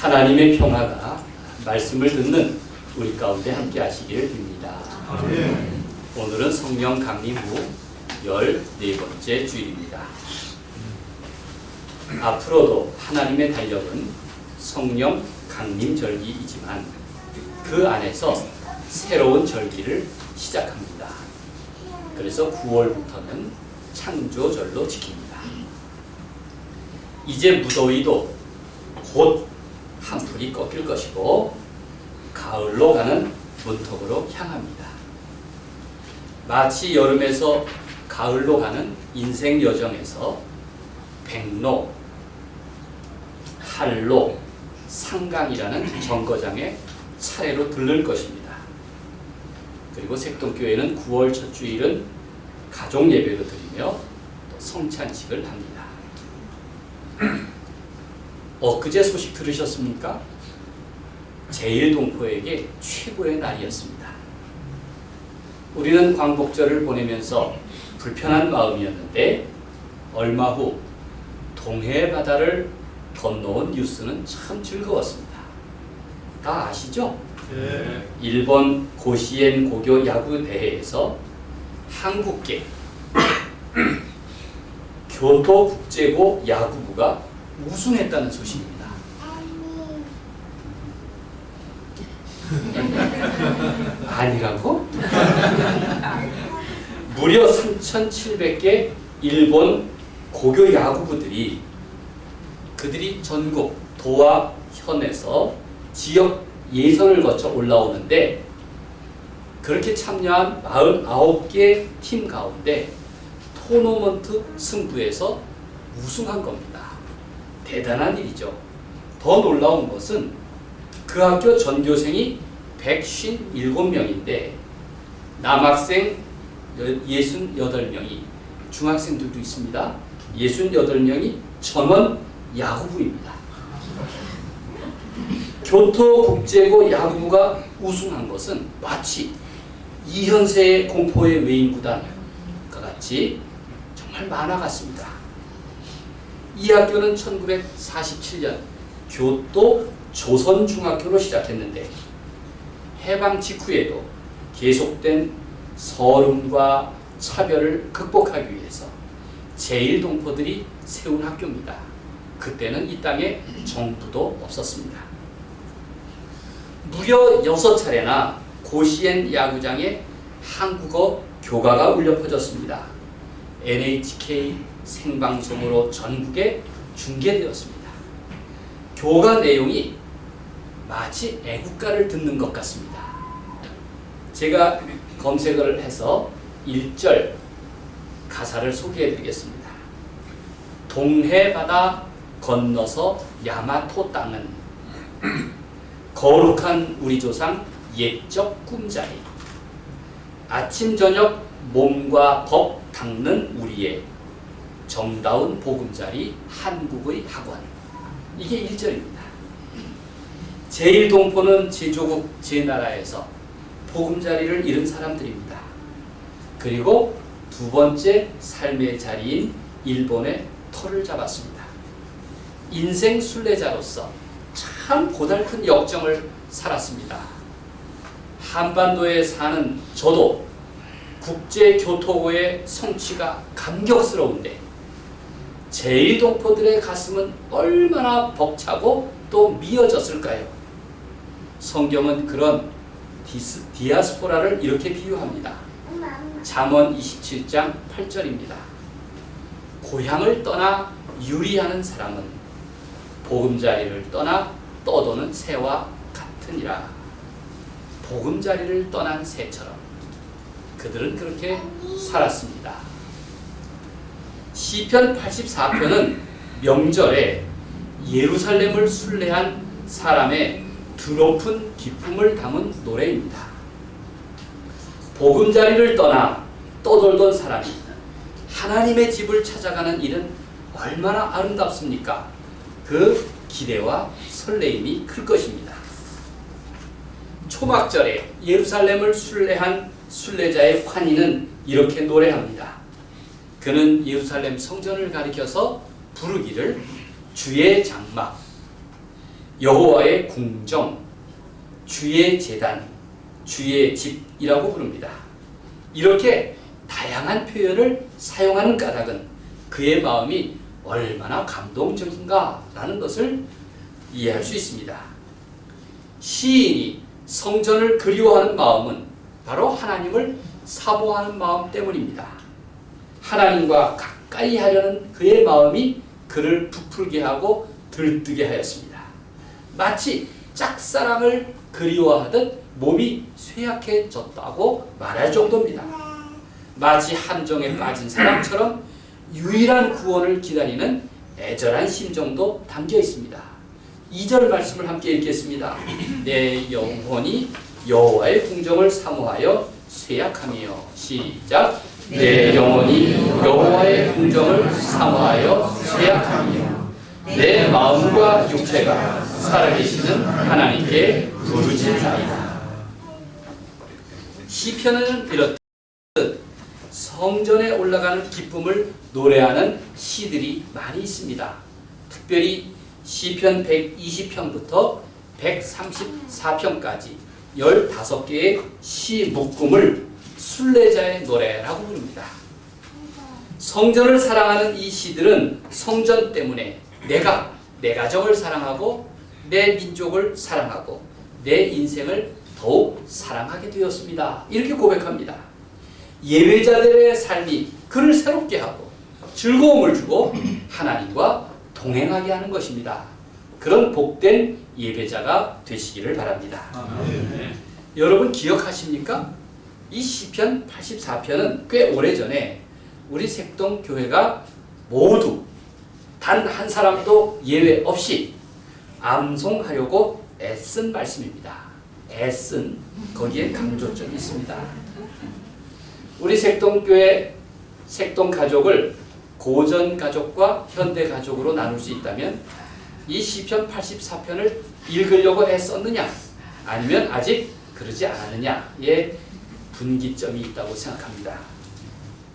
하나님의 평화가 말씀을 듣는 우리 가운데 함께 하시기를 빕니다. 오늘은 성령 강림 후 14번째 주일입니다. 앞으로도 하나님의 달력은 성령 강림 절기이지만 그 안에서 새로운 절기를 시작합니다. 그래서 9월부터는 창조절로 지킵니다. 이제 무더위도 곧 한풀이 꺾일 것이고 가을로 가는 문턱으로 향합니다. 마치 여름에서 가을로 가는 인생 여정에서 백로, 한로, 상강이라는 정거장에 차례로 들를 것입니다. 그리고 색동교회는 9월 첫 주일은 가족 예배를 드리며 또 성찬식을 합니다. 엊그제 소식 들으셨습니까? 제1동포에게 최고의 날이었습니다. 우리는 광복절을 보내면서 불편한 마음이었는데 얼마 후 동해 바다를 건너온 뉴스는 참 즐거웠습니다. 다 아시죠? 네. 일본 고시엔 고교 야구 대회에서 한국계 교토국제고 야구부가 우승했다는 소식입니다. 아니라고? 무려 3,700개 일본 고교 야구부들이 그들이 전국 도와 현에서 지역 예선을 거쳐 올라오는데 그렇게 참여한 49개 팀 가운데 토너먼트 승부에서 우승한 겁니다. 대단한 일이죠. 더 놀라운 것은 그 학교 전교생이 157명인데 남학생 68명이 중학생들도 있습니다. 68명이 전원 야구부입니다. 교토국제고 야구부가 우승한 것은 마치 이현세의 공포의 외인구단과 같이 정말 만화 같습니다. 이 학교는 1947년 교토 조선중학교로 시작했는데 해방 직후에도 계속된 서름과 차별을 극복하기 위해서 제1동포들이 세운 학교입니다. 그때는 이 땅에 정부도 없었습니다. 무려 6차례나 고시엔 야구장에 한국어 교가가 울려 퍼졌습니다. NHK 생방송으로 전국에 중계되었습니다. 교가 내용이 마치 애국가를 듣는 것 같습니다. 제가 검색을 해서 1절 가사를 소개해 드리겠습니다. 동해 바다 건너서 야마토 땅은 거룩한 우리 조상 옛적 꿈자리 아침 저녁 몸과 법 닦는 우리의 정다운 보금자리 한국의 학원. 이게 1절입니다. 제1동포는 제조국 제나라에서 보금자리를 잃은 사람들입니다. 그리고 두 번째 삶의 자리인 일본의 터를 잡았습니다. 인생 순례자로서 참 고달픈 역정을 살았습니다. 한반도에 사는 저도 국제교토고의 성취가 감격스러운데 제1동포들의 가슴은 얼마나 벅차고 또 미어졌을까요? 성경은 그런 디아스포라를 이렇게 비유합니다. 잠언 27장 8절입니다. 고향을 떠나 유리하는 사람은 보금자리를 떠나 떠도는 새와 같으니라. 보금자리를 떠난 새처럼 그들은 그렇게 살았습니다. 시편 84편은 명절에 예루살렘을 순례한 사람의 드높은 기쁨을 담은 노래입니다. 보금자리를 떠나 떠돌던 사람이 하나님의 집을 찾아가는 일은 얼마나 아름답습니까? 그 기대와 설레임이 클 것입니다. 초막절에 예루살렘을 순례한 순례자의 환희는 이렇게 노래합니다. 그는 예루살렘 성전을 가리켜서 부르기를 주의 장막 여호와의 궁정, 주의 제단, 주의 집이라고 부릅니다. 이렇게 다양한 표현을 사용하는 까닭은 그의 마음이 얼마나 감동적인가라는 것을 이해할 수 있습니다. 시인이 성전을 그리워하는 마음은 바로 하나님을 사모하는 마음 때문입니다. 하나님과 가까이 하려는 그의 마음이 그를 부풀게 하고 들뜨게 하였습니다. 마치 짝사랑을 그리워하듯 몸이 쇠약해졌다고 말할 정도입니다. 마치 함정에 빠진 사람처럼 유일한 구원을 기다리는 애절한 심정도 담겨 있습니다. 2절 말씀을 함께 읽겠습니다. 내 영혼이 여호와의 궁정을 사모하여 쇠약하며. 시작. 내 영혼이 여호와의 궁정을 사모하여 쇠약하며 내 마음과 육체가 살아계시는 하나님께 부르짖나이다. 시편은 이렇듯 성전에 올라가는 기쁨을 노래하는 시들이 많이 있습니다. 특별히 시편 120편부터 134편까지 15개의 시 묶음을 순례자의 노래라고 부릅니다. 성전을 사랑하는 이 시들은 성전 때문에 내가 내 가정을 사랑하고 내 민족을 사랑하고 내 인생을 더욱 사랑하게 되었습니다. 이렇게 고백합니다. 예배자들의 삶이 그를 새롭게 하고 즐거움을 주고 하나님과 동행하게 하는 것입니다. 그런 복된 예배자가 되시기를 바랍니다. 여러분 기억하십니까? 이 시편 84편은 꽤 오래전에 우리 색동교회가 모두 단 한 사람도 예외 없이 암송하려고 애쓴 말씀입니다. 애쓴, 거기에 강조점이 있습니다. 우리 색동교회 색동가족을 고전가족과 현대가족으로 나눌 수 있다면 이 시편 84편을 읽으려고 애썼느냐 아니면 아직 그러지 않았느냐에 분기점이 있다고 생각합니다.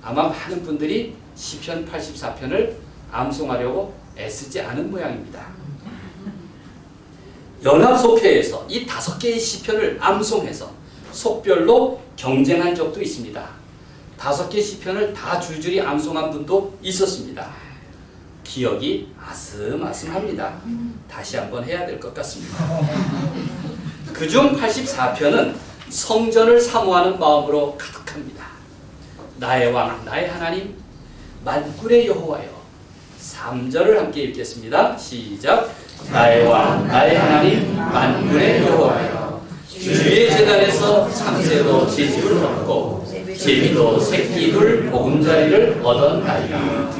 아마 많은 분들이 시편 84편을 암송하려고 애쓰지 않은 모양입니다. 연합속회에서 이 5개의 시편을 암송해서 속별로 경쟁한 적도 있습니다. 5개 시편을 다 줄줄이 암송한 분도 있었습니다. 기억이 아슴아슴합니다. 다시 한번 해야 될 것 같습니다. 그중 84편은 성전을 사모하는 마음으로 가득합니다. 나의 왕, 나의 하나님, 만군의 여호와여. 3절을 함께 읽겠습니다. 시작. 나의 왕, 나의 하나님, 만군의 여호와여. 주의 제단에서 참새도 제집을 얻고 제비도 새끼둘 보금자리를 얻었나이다.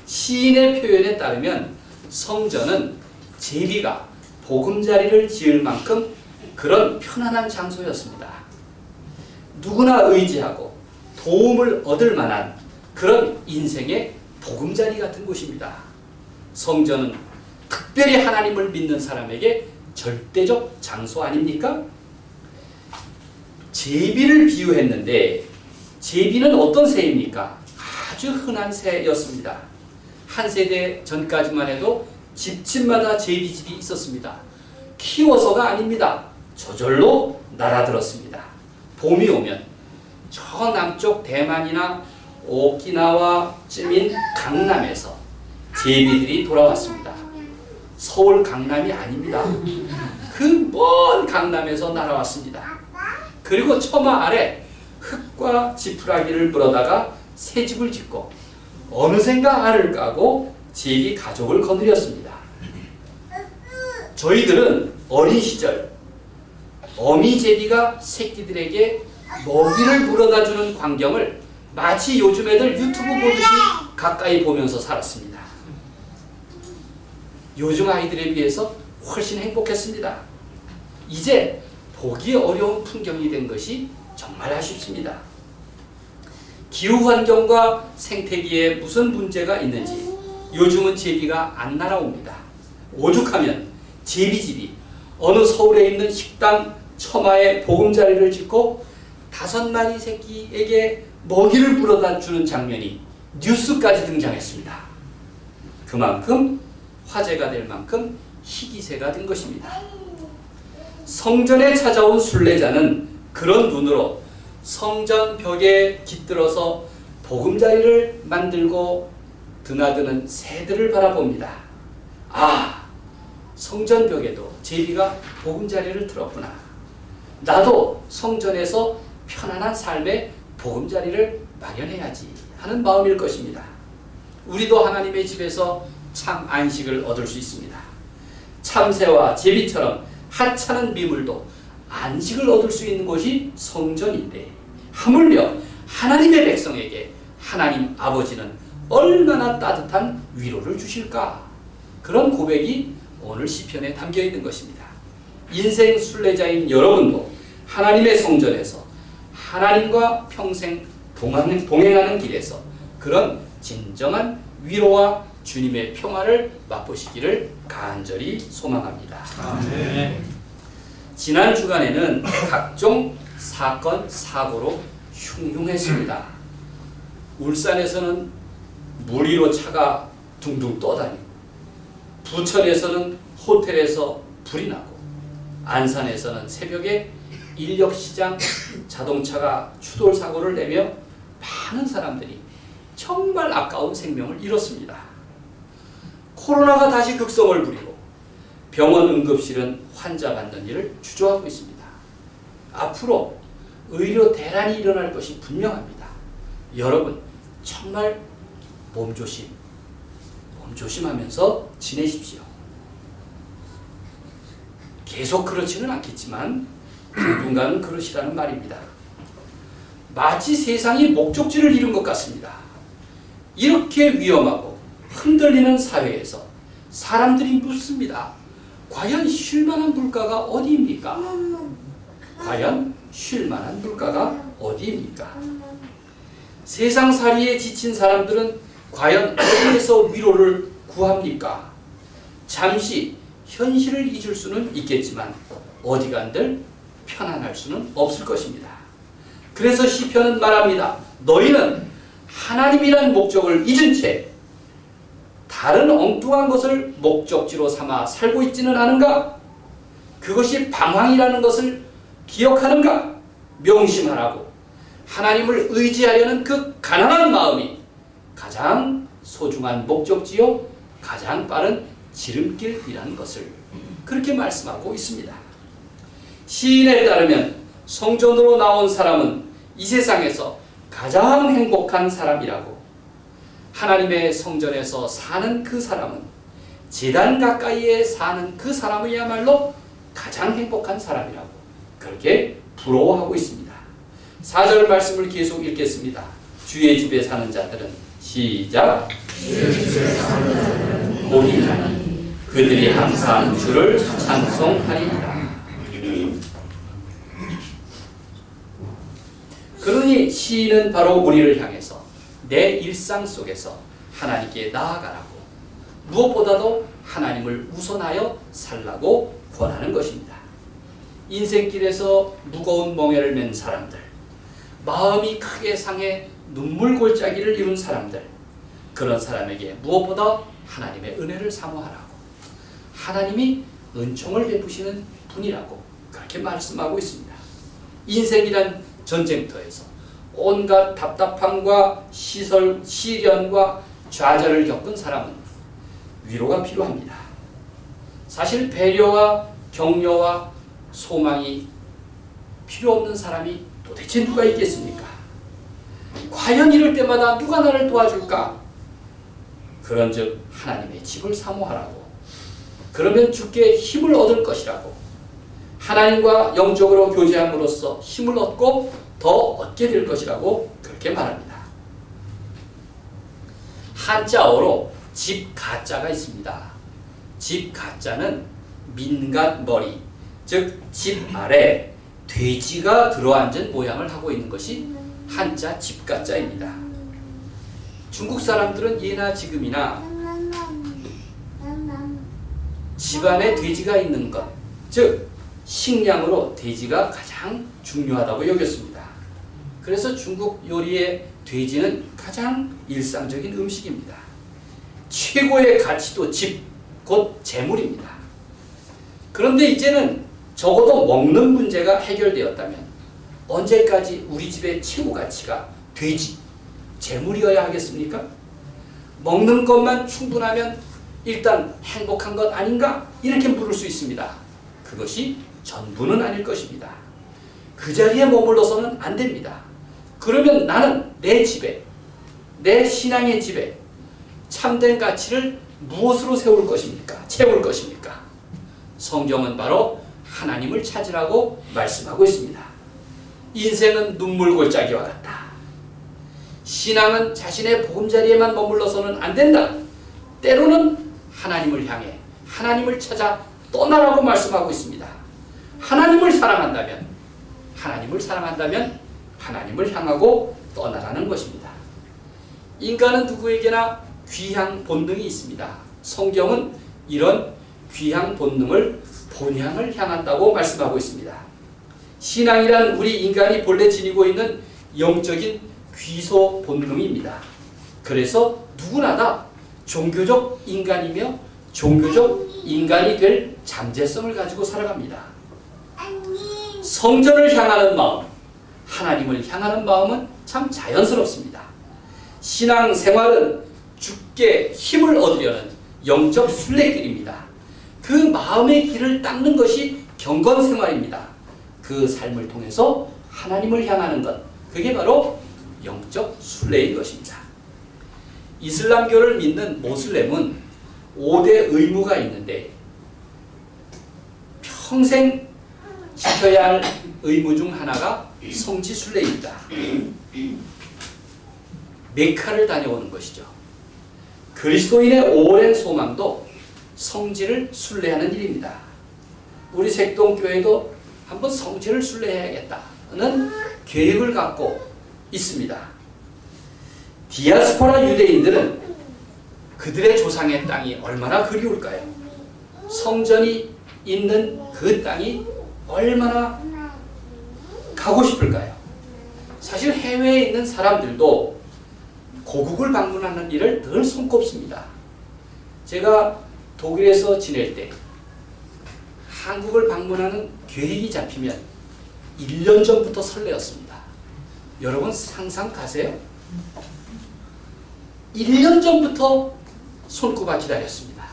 시인의 표현에 따르면 성전은 제비가 보금자리를 지을 만큼 그런 편안한 장소였습니다. 누구나 의지하고 도움을 얻을 만한 그런 인생의 보금자리 같은 곳입니다. 성전은 특별히 하나님을 믿는 사람에게 절대적 장소 아닙니까? 제비를 비유했는데 제비는 어떤 새입니까? 아주 흔한 새였습니다. 한 세대 전까지만 해도 집집마다 제비집이 있었습니다. 키워서가 아닙니다. 저절로 날아들었습니다. 봄이 오면 저 남쪽 대만이나 오키나와쯤인 강남에서 제비들이 돌아왔습니다. 서울 강남이 아닙니다. 그 먼 강남에서 날아왔습니다. 그리고 처마 아래 흙과 지푸라기를 물어다가 새 집을 짓고 어느샌가 알을 까고 제비 가족을 거느렸습니다. 저희들은 어린 시절 어미 제비가 새끼들에게 먹이를 물어다 주는 광경을 마치 요즘 애들 유튜브 보듯이 가까이 보면서 살았습니다. 요즘 아이들에 비해서 훨씬 행복했습니다. 이제 보기 어려운 풍경이 된 것이 정말 아쉽습니다. 기후환경과 생태계에 무슨 문제가 있는지 요즘은 제비가 안 날아옵니다. 오죽하면 제비집이 어느 서울에 있는 식당 처마에 보금자리를 짓고 5마리 새끼에게 먹이를 물어다 주는 장면이 뉴스까지 등장했습니다. 그만큼 화제가 될 만큼 희귀새가 된 것입니다. 성전에 찾아온 순례자는 그런 눈으로 성전 벽에 깃들어서 보금자리를 만들고 드나드는 새들을 바라봅니다. 아, 성전 벽에도 제비가 보금자리를 들었구나. 나도 성전에서 편안한 삶의 보금자리를 마련해야지 하는 마음일 것입니다. 우리도 하나님의 집에서 참 안식을 얻을 수 있습니다. 참새와 제비처럼 하찮은 미물도 안식을 얻을 수 있는 곳이 성전인데, 하물며 하나님의 백성에게 하나님 아버지는 얼마나 따뜻한 위로를 주실까? 그런 고백이 오늘 시편에 담겨 있는 것입니다. 인생 순례자인 여러분도 하나님의 성전에서 하나님과 평생 동행하는 길에서 그런 진정한 위로와 주님의 평화를 맛보시기를 간절히 소망합니다. 아멘. 지난 주간에는 각종 사건, 사고로 흉흉했습니다. 울산에서는 물 위로 차가 둥둥 떠다니고, 부천에서는 호텔에서 불이 나고, 안산에서는 새벽에 인력시장 자동차가 추돌사고를 내며 많은 사람들이 정말 아까운 생명을 잃었습니다. 코로나가 다시 극성을 부리고 병원 응급실은 환자 받는 일을 주저하고 있습니다. 앞으로 의료 대란이 일어날 것이 분명합니다. 여러분 정말 몸조심하면서 지내십시오. 계속 그렇지는 않겠지만 당분간은 그러시라는 말입니다. 마치 세상이 목적지를 잃은 것 같습니다. 이렇게 위험하고 흔들리는 사회에서 사람들이 묻습니다. 과연 쉴만한 물가가 어디입니까? 과연 쉴만한 물가가 어디입니까? 세상살이에 지친 사람들은 과연 어디에서 위로를 구합니까? 잠시 현실을 잊을 수는 있겠지만 어디간들 편안할 수는 없을 것입니다. 그래서 시편은 말합니다. 너희는 하나님이란 목적을 잊은 채 다른 엉뚱한 것을 목적지로 삼아 살고 있지는 않은가? 그것이 방황이라는 것을 기억하는가? 명심하라고. 하나님을 의지하려는 그 가난한 마음이 가장 소중한 목적지요, 가장 빠른 지름길이라는 것을 그렇게 말씀하고 있습니다. 시인에 따르면 성전으로 나온 사람은 이 세상에서 가장 행복한 사람이라고, 하나님의 성전에서 사는 그 사람은, 제단 가까이에 사는 그 사람이야말로 가장 행복한 사람이라고 그렇게 부러워하고 있습니다. 4절 말씀을 계속 읽겠습니다. 주의 집에 사는 자들은 시작. 주의 집에 사는 자들은 복이 하니 그들이 항상 주를 찬송하리이다. 그러니 시인은 바로 우리를 향해서 내 일상 속에서 하나님께 나아가라고, 무엇보다도 하나님을 우선하여 살라고 권하는 것입니다. 인생길에서 무거운 멍에를 맨 사람들, 마음이 크게 상해 눈물 골짜기를 이룬 사람들, 그런 사람에게 무엇보다 하나님의 은혜를 사모하라고, 하나님이 은총을 베푸시는 분이라고 그렇게 말씀하고 있습니다. 인생이란 전쟁터에서 온갖 답답함과 시련과 좌절을 겪은 사람은 위로가 필요합니다. 사실 배려와 격려와 소망이 필요 없는 사람이 도대체 누가 있겠습니까? 과연 이럴 때마다 누가 나를 도와줄까? 그런즉 하나님의 집을 사모하라고, 그러면 주께 힘을 얻을 것이라고, 하나님과 영적으로 교제함으로써 힘을 얻고 더 얻게 될 것이라고 그렇게 말합니다. 한자어로 집 가자가 있습니다. 집 가자는 민간머리, 즉 집 아래 돼지가 들어앉은 모양을 하고 있는 것이 한자 집 가자입니다. 중국 사람들은 예나 지금이나 집안에 돼지가 있는 것, 즉 식량으로 돼지가 가장 중요하다고 여겼습니다. 그래서 중국 요리의 돼지는 가장 일상적인 음식입니다. 최고의 가치도 집, 곧 재물입니다. 그런데 이제는 적어도 먹는 문제가 해결되었다면 언제까지 우리 집의 최고 가치가 돼지, 재물이어야 하겠습니까? 먹는 것만 충분하면 일단 행복한 것 아닌가? 이렇게 물을 수 있습니다. 그것이 전부는 아닐 것입니다. 그 자리에 머물러서는 안 됩니다. 그러면 나는 내 집에, 내 신앙의 집에 참된 가치를 무엇으로 세울 것입니까? 채울 것입니까? 성경은 바로 하나님을 찾으라고 말씀하고 있습니다. 인생은 눈물 골짜기와 같다. 신앙은 자신의 보금자리에만 머물러서는 안 된다. 때로는 하나님을 향해 하나님을 찾아 떠나라고 말씀하고 있습니다. 하나님을 사랑한다면 하나님을 향하고 떠나라는 것입니다. 인간은 누구에게나 귀향 본능이 있습니다. 성경은 이런 귀향 본능을 본향을 향한다고 말씀하고 있습니다. 신앙이란 우리 인간이 본래 지니고 있는 영적인 귀소 본능입니다. 그래서 누구나 다 종교적 인간이며 종교적 인간이 될 잠재성을 가지고 살아갑니다. 성전을 향하는 마음, 하나님을 향하는 마음은 참 자연스럽습니다. 신앙생활은 주께 힘을 얻으려는 영적 순례길입니다. 그 마음의 길을 닦는 것이 경건생활입니다. 그 삶을 통해서 하나님을 향하는 것, 그게 바로 영적 순례인 것입니다. 이슬람교를 믿는 모슬렘은 5대 의무가 있는데 평생 지켜야 할 의무 중 하나가 성지 순례입니다. 메카를 다녀오는 것이죠. 그리스도인의 오랜 소망도 성지를 순례하는 일입니다. 우리 색동교회도 한번 성지를 순례해야겠다는 계획을 갖고 있습니다. 디아스포라 유대인들은 그들의 조상의 땅이 얼마나 그리울까요? 성전이 있는 그 땅이 얼마나 가고 싶을까요? 사실 해외에 있는 사람들도 고국을 방문하는 일을 늘 손꼽습니다. 제가 독일에서 지낼 때 한국을 방문하는 계획이 잡히면 1년 전부터 설레었습니다. 여러분 상상 가세요? 1년 전부터 손꼽아 기다렸습니다.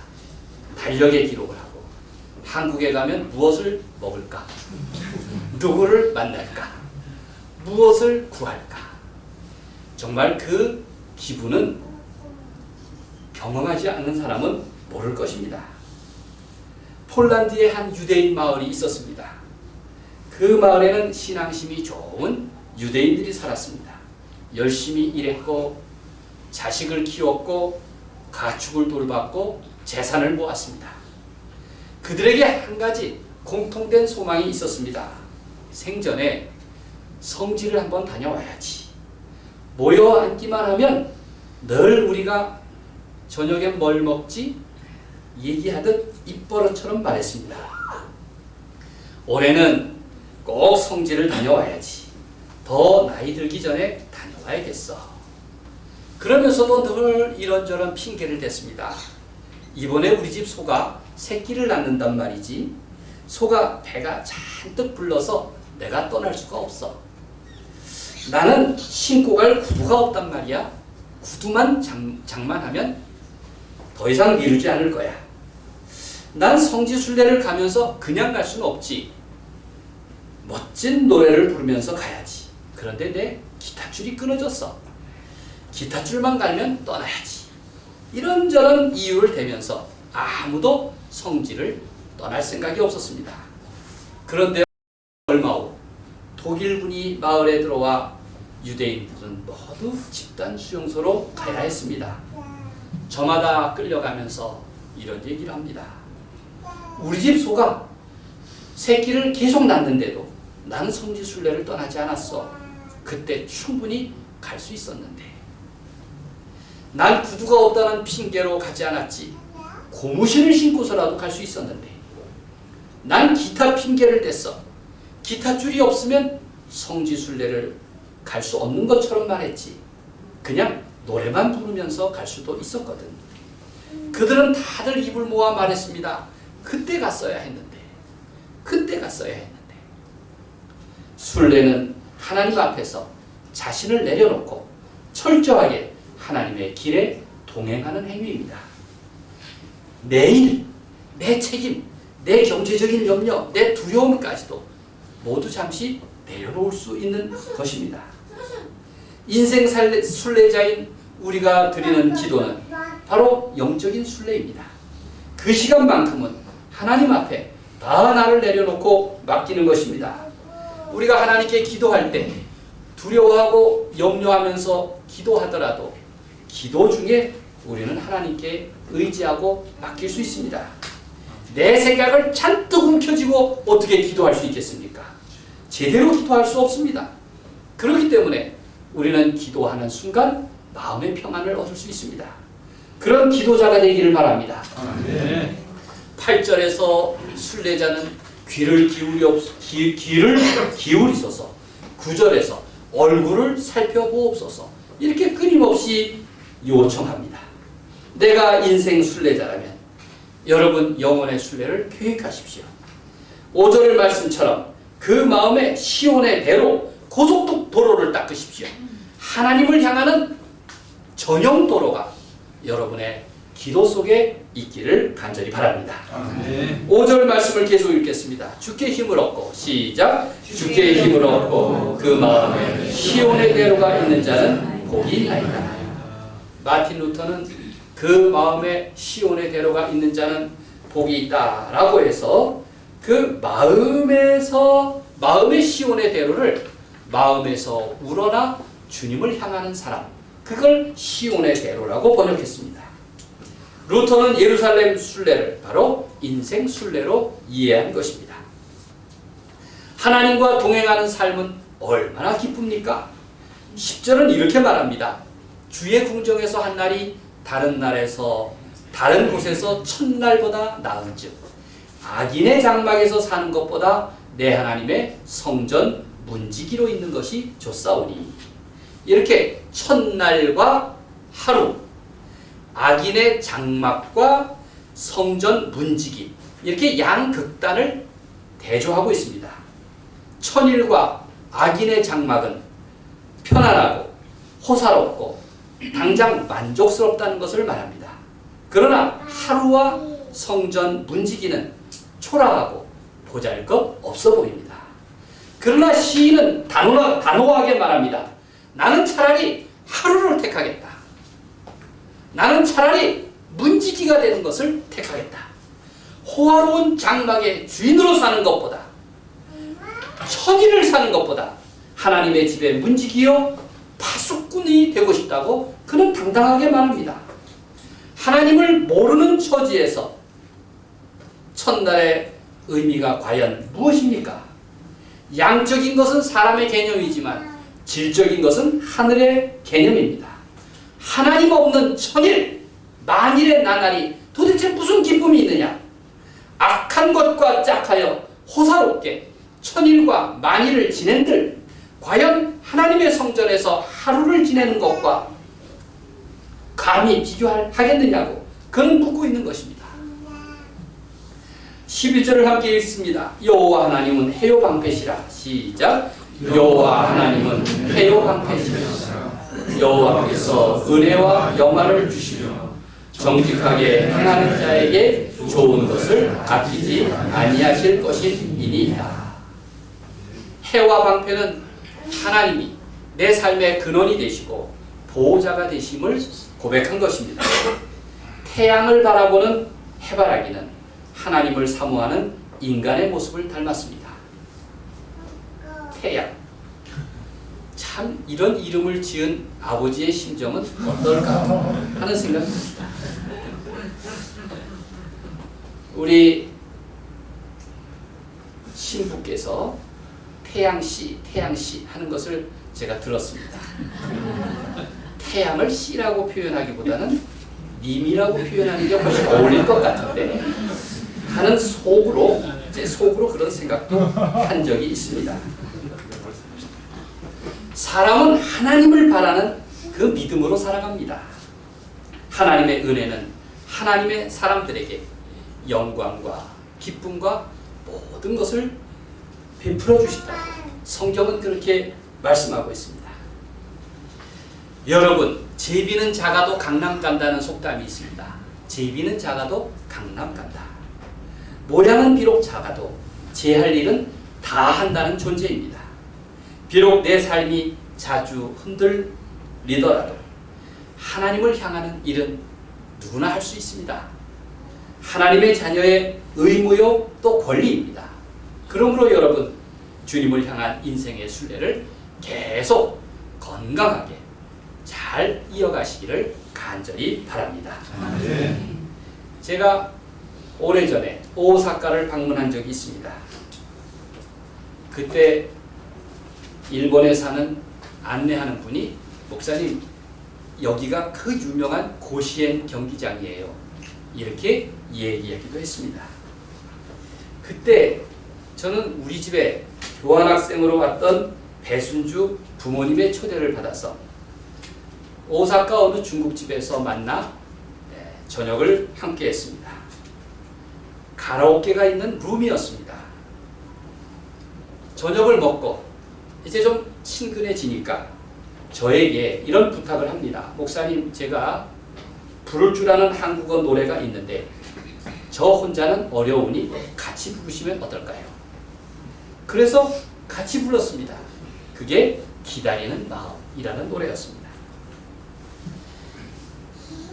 달력에 기록을 하고 한국에 가면 무엇을 먹을까? 누구를 만날까? 무엇을 구할까? 정말 그 기분은 경험하지 않는 사람은 모를 것입니다. 폴란드에 한 유대인 마을이 있었습니다. 그 마을에는 신앙심이 좋은 유대인들이 살았습니다. 열심히 일했고 자식을 키웠고 가축을 돌봤고 재산을 모았습니다. 그들에게 한 가지 공통된 소망이 있었습니다. 생전에 성지를 한번 다녀와야지. 모여 앉기만 하면 늘 우리가 저녁에 뭘 먹지? 얘기하듯 입버릇처럼 말했습니다. 올해는 꼭 성지를 다녀와야지. 더 나이 들기 전에 다녀와야겠어. 그러면서도 늘 이런저런 핑계를 댔습니다. 이번에 우리 집 소가 새끼를 낳는단 말이지. 소가 배가 잔뜩 불러서 내가 떠날 수가 없어. 나는 신고 갈 구두가 없단 말이야. 구두만 장만하면 더 이상 미루지 않을 거야. 난 성지순례를 가면서 그냥 갈 수는 없지. 멋진 노래를 부르면서 가야지. 그런데 내 기타줄이 끊어졌어. 기타줄만 갈면 떠나야지. 이런저런 이유를 대면서 아무도 성지를 떠날 생각이 없었습니다. 그런데 얼마 후 독일군이 마을에 들어와 유대인들은 모두 집단 수용소로 가야 했습니다. 저마다 끌려가면서 이런 얘기를 합니다. 우리 집 소가 새끼를 계속 낳는데도 나는 성지순례를 떠나지 않았어. 그때 충분히 갈 수 있었는데. 난 구두가 없다는 핑계로 가지 않았지. 고무신을 신고서라도 갈 수 있었는데. 난 기타 핑계를 댔어. 기타 줄이 없으면 성지순례를 갈 수 없는 것처럼 말했지. 그냥 노래만 부르면서 갈 수도 있었거든. 그들은 다들 입을 모아 말했습니다. 그때 갔어야 했는데. 그때가 써야 했는데 순례는 하나님 앞에서 자신을 내려놓고 철저하게 하나님의 길에 동행하는 행위입니다. 내 일, 내 책임, 내 경제적인 염려, 내 두려움까지도 모두 잠시 내려놓을 수 있는 것입니다. 인생 순례자인 우리가 드리는 기도는 바로 영적인 순례입니다. 그 시간만큼은 하나님 앞에 다 나를 내려놓고 맡기는 것입니다. 우리가 하나님께 기도할 때 두려워하고 염려하면서 기도하더라도 기도 중에 우리는 하나님께 의지하고 맡길 수 있습니다. 내 생각을 잔뜩 움켜쥐고 어떻게 기도할 수 있겠습니까? 제대로 기도할 수 없습니다. 그렇기 때문에 우리는 기도하는 순간 마음의 평안을 얻을 수 있습니다. 그런 기도자가 되기를 바랍니다. 8절에서 순례자는 귀를 기울이소서, 9절에서 얼굴을 살펴보옵소서 이렇게 끊임없이 요청합니다. 내가 인생 순례자라면 여러분 영혼의 순례를 계획하십시오. 5절 말씀처럼 그 마음에 시온의 대로 고속도로를 닦으십시오. 하나님을 향하는 전용 도로가 여러분의 기도 속에 있기를 간절히 바랍니다. 5절 말씀을 계속 읽겠습니다. 주께 힘을 얻고 시작. 주께 힘을 얻고 그 마음에 시온의 대로가 있는 자는 복이 있나이다. 마틴 루터는 그 마음에 시온의 대로가 있는 자는 복이 있다라고 해서 그 마음의 시온의 대로를 마음에서 우러나 주님을 향하는 사람, 그걸 시온의 대로라고 번역했습니다. 루터는 예루살렘 순례를 바로 인생 순례로 이해한 것입니다. 하나님과 동행하는 삶은 얼마나 기쁩니까? 10절은 이렇게 말합니다. 주의 궁정에서 한 날이 다른 곳에서 첫날보다 나은즉 악인의 장막에서 사는 것보다 내 하나님의 성전 문지기로 있는 것이 좋사오니. 이렇게 첫날과 하루, 악인의 장막과 성전 문지기, 이렇게 양극단을 대조하고 있습니다. 천일과 악인의 장막은 편안하고 호사롭고 당장 만족스럽다는 것을 말합니다. 그러나 하루와 성전 문지기는 초라하고 보잘것없어 보입니다. 그러나 시인은 단호하게 말합니다. 나는 차라리 하루를 택하겠다. 나는 차라리 문지기가 되는 것을 택하겠다. 호화로운 장막의 주인으로 사는 것보다, 천일을 사는 것보다 하나님의 집의 문지기요 파수꾼이 되고 싶다고 그는 당당하게 말합니다. 하나님을 모르는 처지에서 첫날의 의미가 과연 무엇입니까? 양적인 것은 사람의 개념이지만 질적인 것은 하늘의 개념입니다. 하나님 없는 천일, 만일의 나날이 도대체 무슨 기쁨이 있느냐? 악한 것과 짝하여 호사롭게 천일과 만일을 지낸들 과연 하나님의 성전에서 하루를 지내는 것과 감히 비교하겠느냐고 그는 묻고 있는 것입니다. 11절을 함께 읽습니다. 여호와 하나님은 해요 방패시라. 시작. 여호와 하나님은 해요 방패시라. 여호와께서 은혜와 영화를 주시며 정직하게 행하는 자에게 좋은 것을 아끼지 아니하실 것이니이다. 해와 방패는 하나님이 내 삶의 근원이 되시고 보호자가 되심을 고백한 것입니다. 태양을 바라보는 해바라기는 하나님을 사모하는 인간의 모습을 닮았습니다. 태양. 참 이런 이름을 지은 아버지의 심정은 어떨까 하는 생각이 듭니다. 우리 신부께서 태양씨 하는 것을 제가 들었습니다. 태양을 씨라고 표현하기보다는 님이라고 표현하는 게 훨씬 어울릴 것 같은데 하는 속으로 그런 생각도 한 적이 있습니다. 사람은 하나님을 바라는 그 믿음으로 살아갑니다. 하나님의 은혜는 하나님의 사람들에게 영광과 기쁨과 모든 것을 베풀어 주시다고 성경은 그렇게 말씀하고 있습니다. 여러분, 제비는 작아도 강남 간다는 속담이 있습니다. 제비는 작아도 강남 간다. 모양은 비록 작아도 제 할 일은 다 한다는 존재입니다. 비록 내 삶이 자주 흔들리더라도 하나님을 향하는 일은 누구나 할 수 있습니다. 하나님의 자녀의 의무요 또 권리입니다. 그러므로 여러분, 주님을 향한 인생의 순례를 계속 건강하게 잘 이어가시기를 간절히 바랍니다. 제가 오래전에 오사카를 방문한 적이 있습니다. 그때 일본에 사는 안내하는 분이 목사님, 여기가 그 유명한 고시엔 경기장이에요. 이렇게 얘기하기도 했습니다. 그때 저는 우리 집에 교환학생으로 왔던 배순주 부모님의 초대를 받아서 오사카 어느 중국집에서 만나 저녁을 함께 했습니다. 가라오케가 있는 룸이었습니다. 저녁을 먹고 이제 좀 친근해지니까 저에게 이런 부탁을 합니다. 목사님, 제가 부를 줄 아는 한국어 노래가 있는데 저 혼자는 어려우니 같이 부르시면 어떨까요? 그래서 같이 불렀습니다. 그게 기다리는 마음이라는 노래였습니다.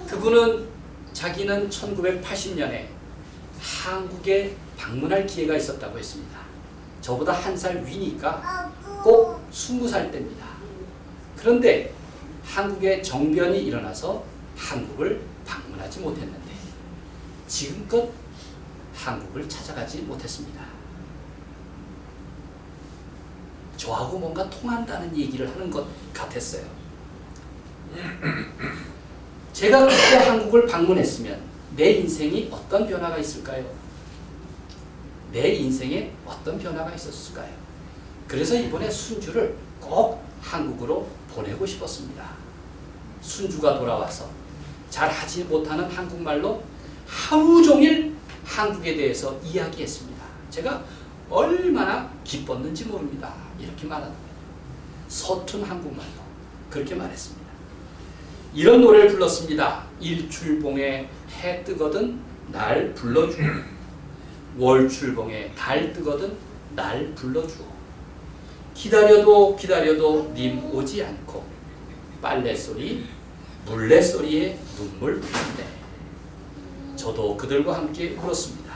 그분은 자기는 1980년에 한국에 방문할 기회가 있었다고 했습니다. 저보다 한 살 위니까 꼭 20살 때입니다. 그런데 한국에 정변이 일어나서 한국을 방문하지 못했는데 지금껏 한국을 찾아가지 못했습니다. 저하고 뭔가 통한다는 얘기를 하는 것 같았어요. 제가 그때 한국을 방문했으면 내 인생이 어떤 변화가 있을까요? 내 인생에 어떤 변화가 있었을까요? 그래서 이번에 순주를 꼭 한국으로 보내고 싶었습니다. 순주가 돌아와서 잘 하지 못하는 한국말로 하루 종일 한국에 대해서 이야기했습니다. 제가 얼마나 기뻤는지 모릅니다. 이렇게 말하는 거예요. 서툰 한국말로 그렇게 말했습니다. 이런 노래를 불렀습니다. 일출봉에 해 뜨거든 날 불러주오. 월출봉에 달 뜨거든 날 불러주오. 기다려도 기다려도 님 오지 않고 빨래소리 물레소리에 눈물 흘린대. 저도 그들과 함께 울었습니다.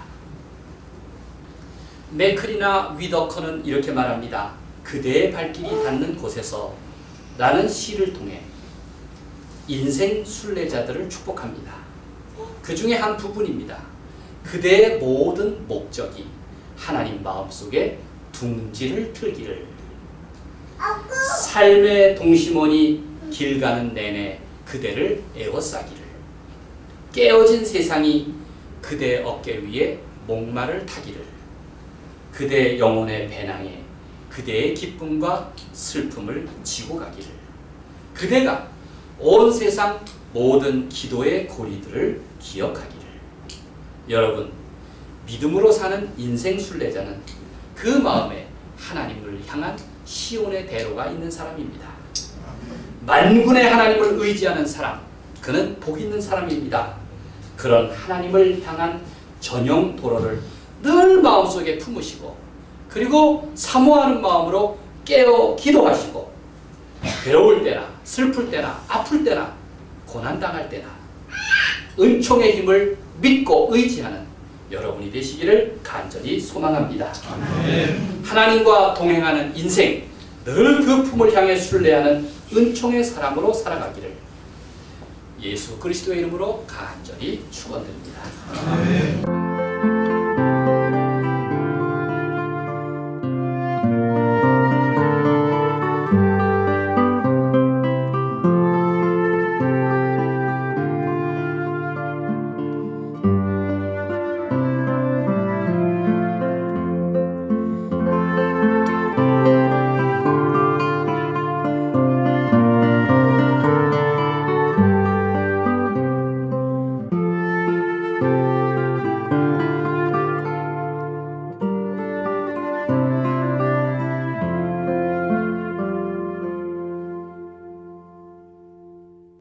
맥클이나 위더커는 이렇게 말합니다. 그대의 발길이 닿는 곳에서 나는 시를 통해 인생 순례자들을 축복합니다. 그 중에 한 부분입니다. 그대의 모든 목적이 하나님 마음속에 둥지를 틀기를, 삶의 동심원이 길 가는 내내 그대를 에워싸기를, 깨어진 세상이 그대 어깨 위에 목마를 타기를, 그대 영혼의 배낭에 그대의 기쁨과 슬픔을 지고 가기를, 그대가 온 세상 모든 기도의 고리들을 기억하기를. 여러분, 믿음으로 사는 인생 순례자는 그 마음에 하나님을 향한 시온의 대로가 있는 사람입니다. 만군의 하나님을 의지하는 사람, 그는 복 있는 사람입니다. 그런 하나님을 향한 전용 도로를 늘 마음속에 품으시고, 그리고 사모하는 마음으로 깨어 기도하시고, 괴로울 때나 슬플 때나 아플 때나 고난당할 때나 은총의 힘을 믿고 의지하는 여러분이 되시기를 간절히 소망합니다. 아멘. 하나님과 동행하는 인생, 늘 그 품을 향해 순례하는 은총의 사람으로 살아가기를 예수 그리스도의 이름으로 간절히 축원드립니다. 아멘.